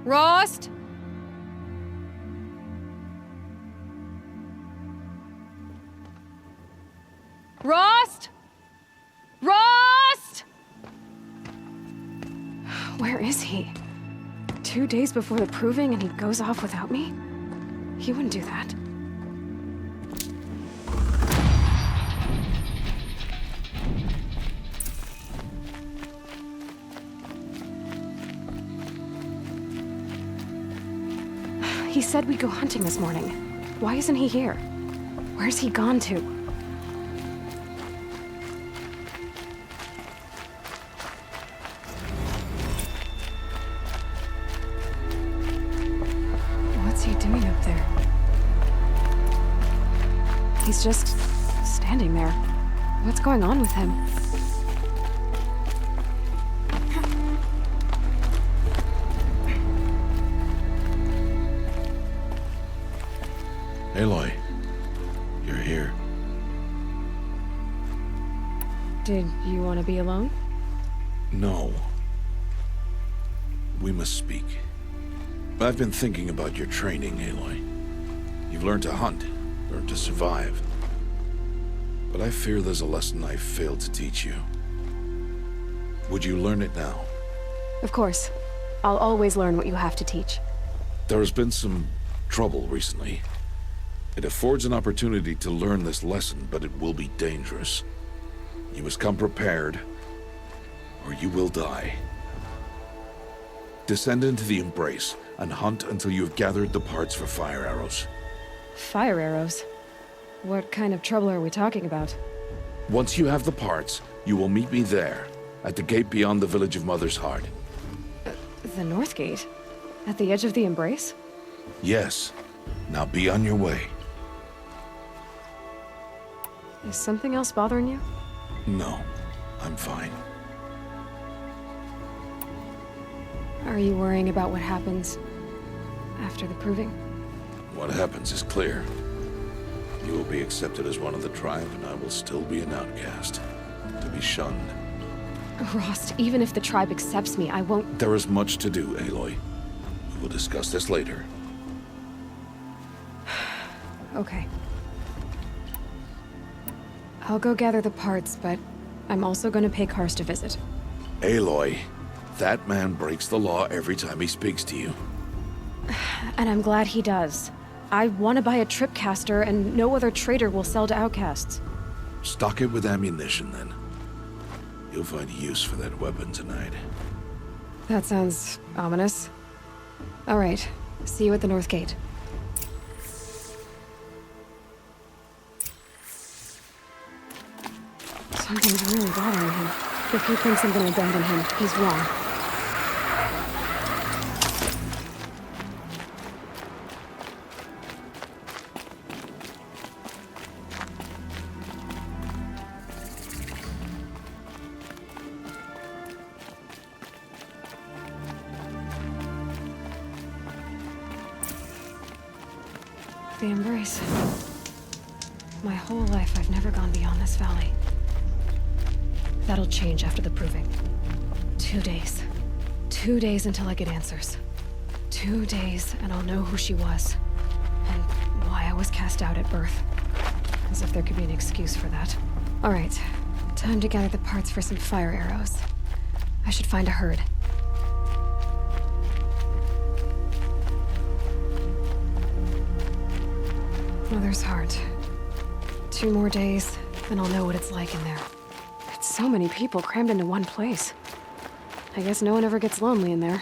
Rost? Rost? Rost? Where is he? 2 days before the proving and he goes off without me? He wouldn't do that. He said we'd go hunting this morning. Why isn't he here? Where's he gone to? What's he doing up there? He's just standing there. What's going on with him? Aloy, you're here. Did you want to be alone? No. We must speak. I've been thinking about your training, Aloy. You've learned to hunt, learned to survive. But I fear there's a lesson I failed to teach you. Would you learn it now? Of course. I'll always learn what you have to teach. There has been some trouble recently. It affords an opportunity to learn this lesson, but it will be dangerous. You must come prepared, or you will die. Descend into the Embrace, and hunt until you have gathered the parts for fire arrows. Fire arrows? What kind of trouble are we talking about? Once you have the parts, you will meet me there, at the gate beyond the village of Mother's Heart. The North Gate? At the edge of the Embrace? Yes. Now be on your way. Is something else bothering you? No, I'm fine. Are you worrying about what happens after the proving? What happens is clear. You will be accepted as one of the tribe, and I will still be an outcast, to be shunned. Rost, even if the tribe accepts me, I won't... There is much to do, Aloy. We will discuss this later. Okay. I'll go gather the parts, but I'm also gonna pay Karst a visit. Aloy, that man breaks the law every time he speaks to you. And I'm glad he does. I want to buy a tripcaster, and no other trader will sell to outcasts. Stock it with ammunition, then. You'll find use for that weapon tonight. That sounds ominous. All right. See you at the North Gate. Something's really bothering him. If he thinks I'm gonna abandon him, he's wrong. The Embrace. My whole life, I've never gone beyond this valley. That'll change after the proving. 2 days. 2 days until I get answers. 2 days, and I'll know who she was. And why I was cast out at birth. As if there could be an excuse for that. All right. Time to gather the parts for some fire arrows. I should find a herd. Mother's Heart. 2 more days, then I'll know what it's like in there. It's so many people crammed into one place. I guess no one ever gets lonely in there.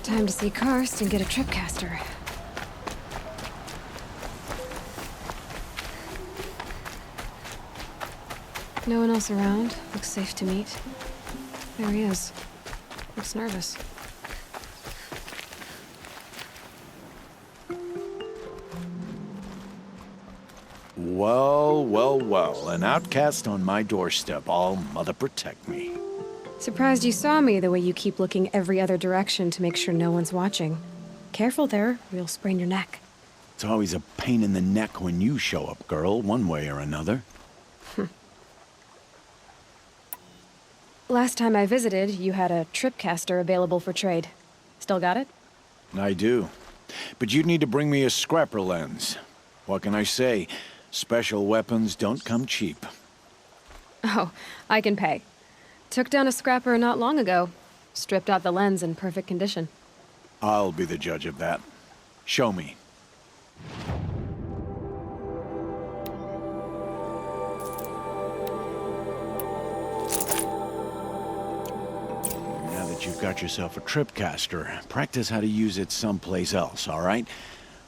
Time to see Karst and get a tripcaster. No one else around. Looks safe to meet. There he is. Looks nervous. Well, well, well. An outcast on my doorstep. All mother protect me. Surprised you saw me the way you keep looking every other direction to make sure no one's watching. Careful there, or you'll sprain your neck. It's always a pain in the neck when you show up, girl, one way or another. Last time I visited, you had a tripcaster available for trade. Still got it? I do. But you'd need to bring me a scrapper lens. What can I say? Special weapons don't come cheap. Oh, I can pay. Took down a scrapper not long ago. Stripped out the lens in perfect condition. I'll be the judge of that. Show me. Now that you've got yourself a tripcaster, practice how to use it someplace else, all right?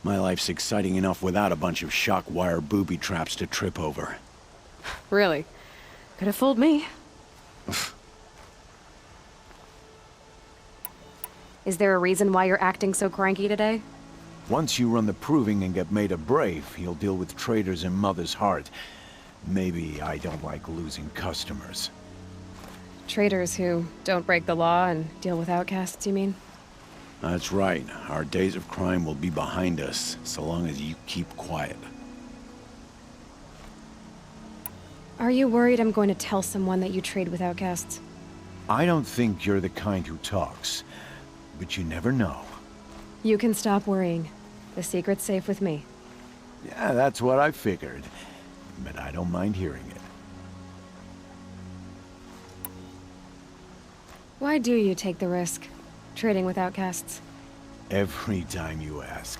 My life's exciting enough without a bunch of shock wire booby traps to trip over. Really? Could have fooled me. Is there a reason why you're acting so cranky today? Once you run the proving and get made a brave, you'll deal with traitors in Mother's Heart. Maybe I don't like losing customers. Traitors who don't break the law and deal with outcasts, you mean? That's right. Our days of crime will be behind us, so long as you keep quiet. Are you worried I'm going to tell someone that you trade with outcasts? I don't think you're the kind who talks, but you never know. You can stop worrying. The secret's safe with me. Yeah, that's what I figured, but I don't mind hearing it. Why do you take the risk, trading with outcasts? Every time you ask.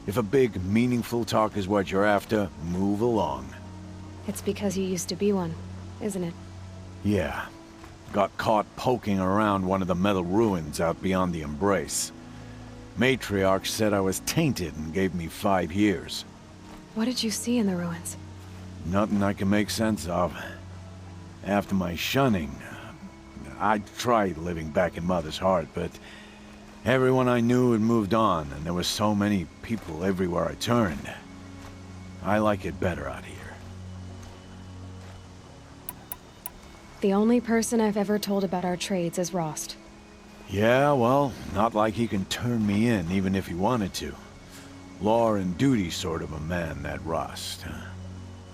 If a big, meaningful talk is what you're after, move along. It's because you used to be one, isn't it? Yeah. Got caught poking around one of the metal ruins out beyond the Embrace. Matriarch said I was tainted and gave me 5 years. What did you see in the ruins? Nothing I can make sense of. After my shunning, I tried living back in Mother's Heart, but everyone I knew had moved on, and there were so many people everywhere I turned. I like it better out here. The only person I've ever told about our trades is Rost. Yeah, well, not like he can turn me in, even if he wanted to. Law and duty sort of a man, that Rust.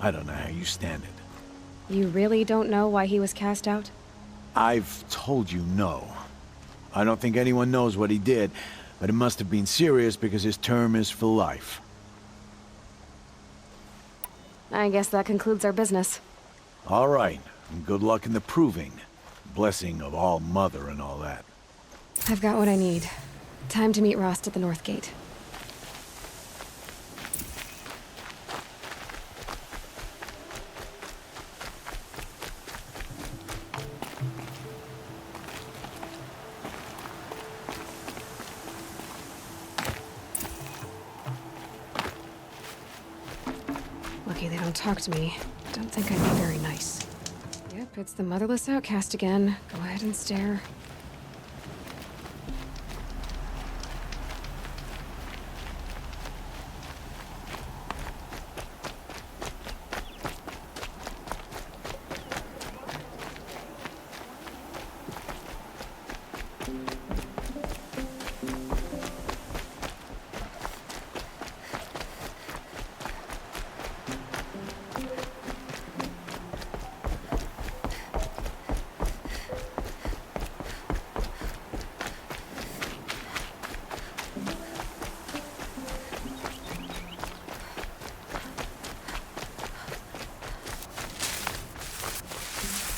I don't know how you stand it. You really don't know why he was cast out? I've told you no. I don't think anyone knows what he did, but it must have been serious because his term is for life. I guess that concludes our business. All right, and good luck in the proving. Blessing of All Mother and all that. I've got what I need. Time to meet Rost at the North Gate. Lucky they don't talk to me. Don't think I'd be very nice. Yep, it's the motherless outcast again. Go ahead and stare.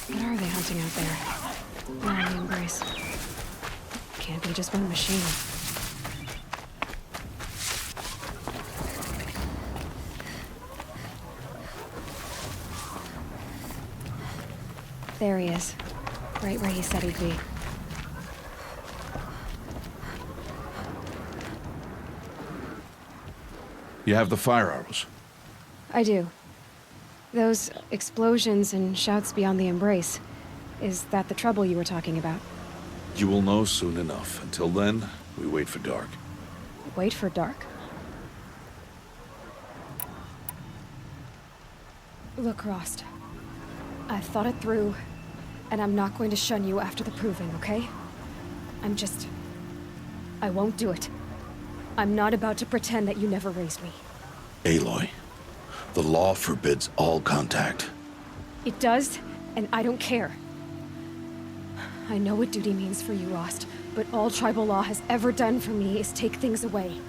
What are they hunting out there? Oh, the embrace. Can't be just one machine. There he is. Right where he said he'd be. You have the fire arrows. I do. Those explosions and shouts beyond the embrace. Is that the trouble you were talking about? You will know soon enough. Until then, we wait for dark. Wait for dark? Look, Rost. I've thought it through, and I'm not going to shun you after the proving, okay? I won't do it. I'm not about to pretend that you never raised me. Aloy, the law forbids all contact. It does, and I don't care. I know what duty means for you, Rost, but all tribal law has ever done for me is take things away.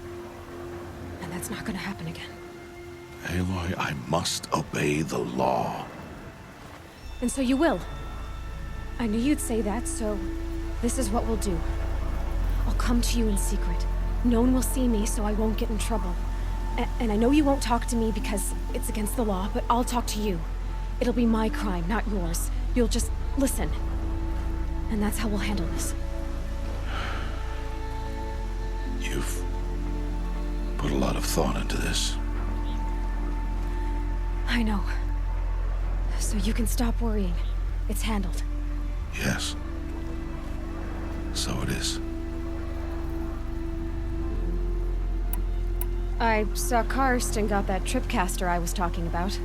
And that's not gonna happen again. Aloy, I must obey the law. And so you will. I knew you'd say that, so this is what we'll do. I'll come to you in secret. No one will see me, so I won't get in trouble. And I know you won't talk to me because it's against the law, but I'll talk to you. It'll be my crime, not yours. You'll just listen. And that's how we'll handle this. You've put a lot of thought into this. I know. So you can stop worrying. It's handled. Yes. So it is. I saw Karst and got that tripcaster I was talking about.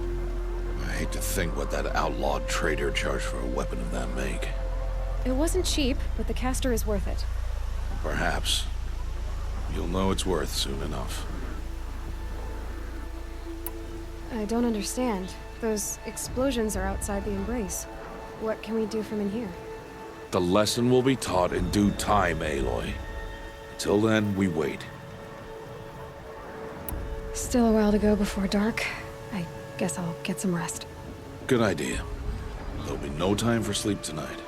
I hate to think what that outlawed trader charged for a weapon of that make. It wasn't cheap, but the caster is worth it. Perhaps. You'll know it's worth soon enough. I don't understand. Those explosions are outside the embrace. What can we do from in here? The lesson will be taught in due time, Aloy. Until then, we wait. Still a while to go before dark. I guess I'll get some rest. Good idea. There'll be no time for sleep tonight.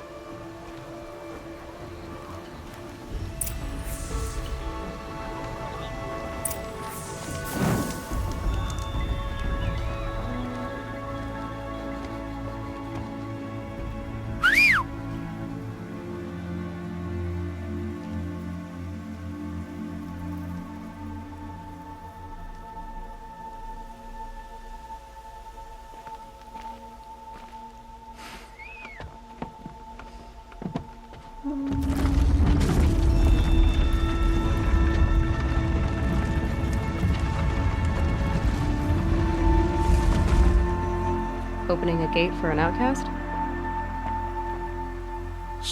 Opening a gate for an outcast?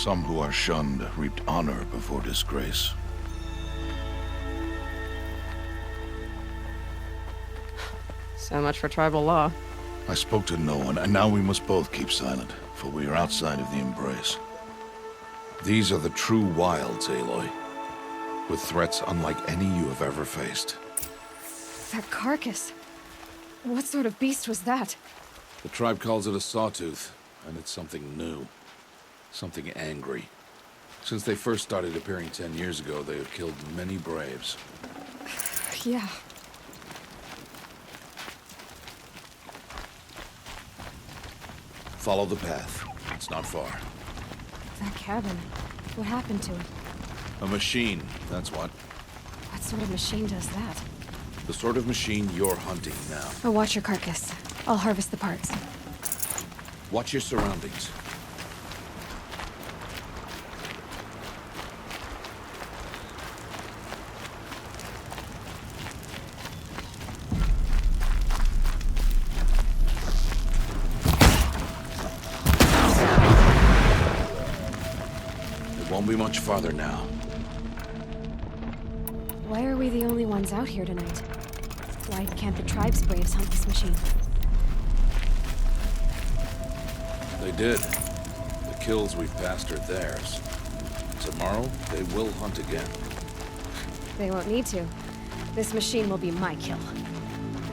Some who are shunned reaped honor before disgrace. So much for tribal law. I spoke to no one, and now we must both keep silent, for we are outside of the embrace. These are the true wilds, Aloy, with threats unlike any you have ever faced. That carcass. What sort of beast was that? The tribe calls it a sawtooth, and it's something new. Something angry. Since they first started appearing 10 years ago, they have killed many braves. Yeah. Follow the path. It's not far. That cabin. What happened to it? A machine, that's what. What sort of machine does that? The sort of machine you're hunting now. Oh, watch your carcass. I'll harvest the parts. Watch your surroundings. Won't be much farther now. Why are we the only ones out here tonight? Why can't the tribe's braves hunt this machine? They did. The kills we've passed are theirs. Tomorrow, they will hunt again. They won't need to. This machine will be my kill.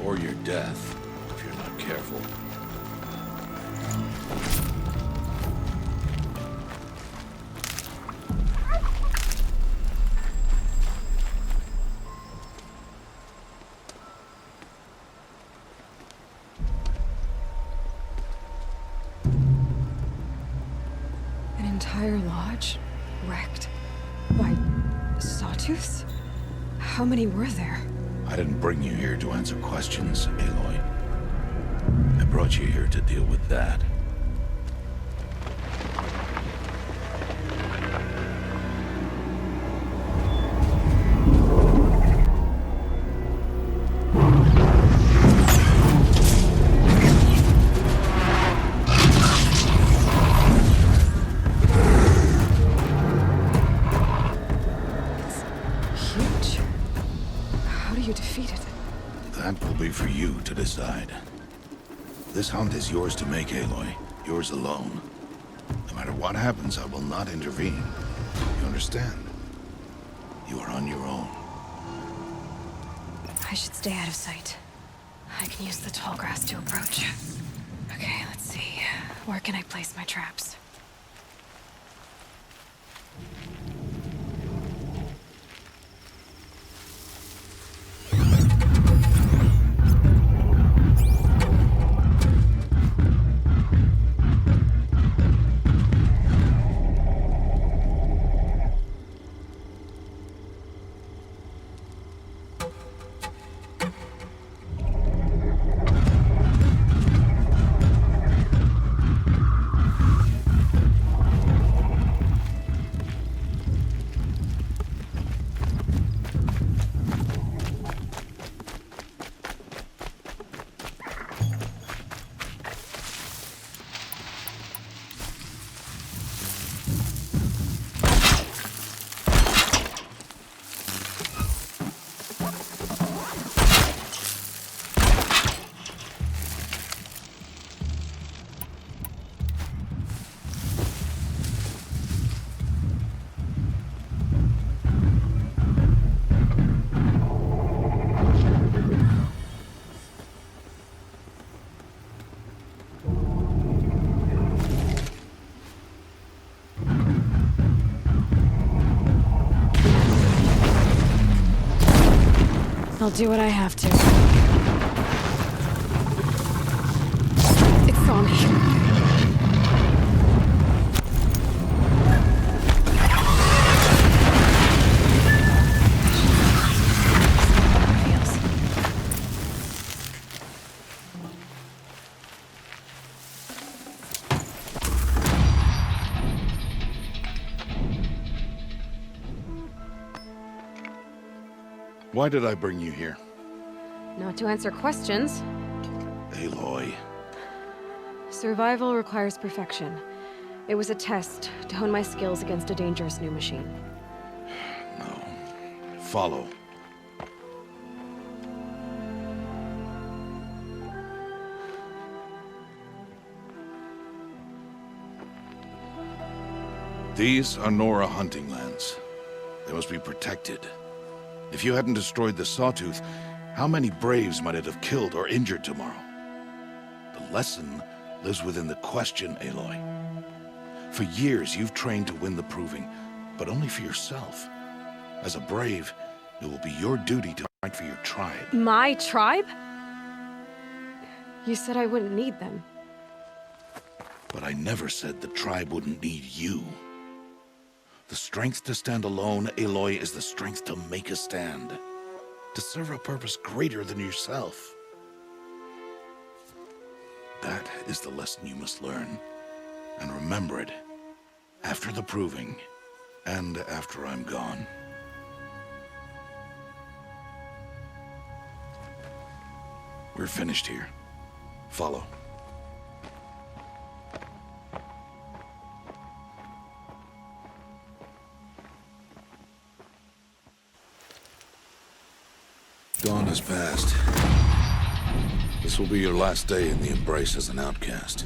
Or your death, if you're not careful. Entire lodge wrecked by sawtooths? How many were there? I didn't bring you here to answer questions, Aloy. I brought you here to deal with that. That will be for you to decide. This hunt is yours to make, Aloy. Yours alone. No matter what happens, I will not intervene. You understand? You are on your own. I should stay out of sight. I can use the tall grass to approach. Okay, let's see. Where can I place my traps? I'll do what I have to. It saw me. Why did I bring you here? Not to answer questions. Aloy. Survival requires perfection. It was a test to hone my skills against a dangerous new machine. No. Follow. These are Nora hunting lands. They must be protected. If you hadn't destroyed the Sawtooth, how many Braves might it have killed or injured tomorrow? The lesson lives within the question, Aloy. For years, you've trained to win the Proving, but only for yourself. As a Brave, it will be your duty to fight for your tribe. My tribe? You said I wouldn't need them. But I never said the tribe wouldn't need you. The strength to stand alone, Aloy, is the strength to make a stand. To serve a purpose greater than yourself. That is the lesson you must learn. And remember it. After the Proving. And after I'm gone. We're finished here. Follow. Dawn has passed. This will be your last day in the Embrace as an outcast.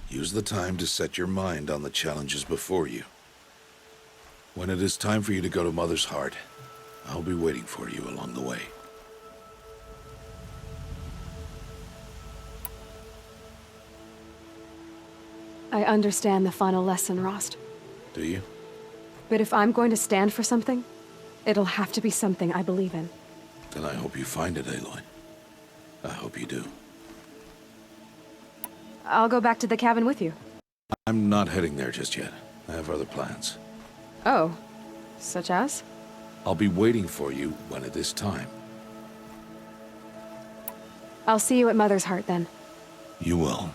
Use the time to set your mind on the challenges before you. When it is time for you to go to Mother's Heart, I'll be waiting for you along the way. I understand the final lesson, Rost. Do you? But if I'm going to stand for something, it'll have to be something I believe in. Then I hope you find it, Aloy. I hope you do. I'll go back to the cabin with you. I'm not heading there just yet. I have other plans. Oh, such as? I'll be waiting for you when it is time. I'll see you at Mother's Heart then. You will.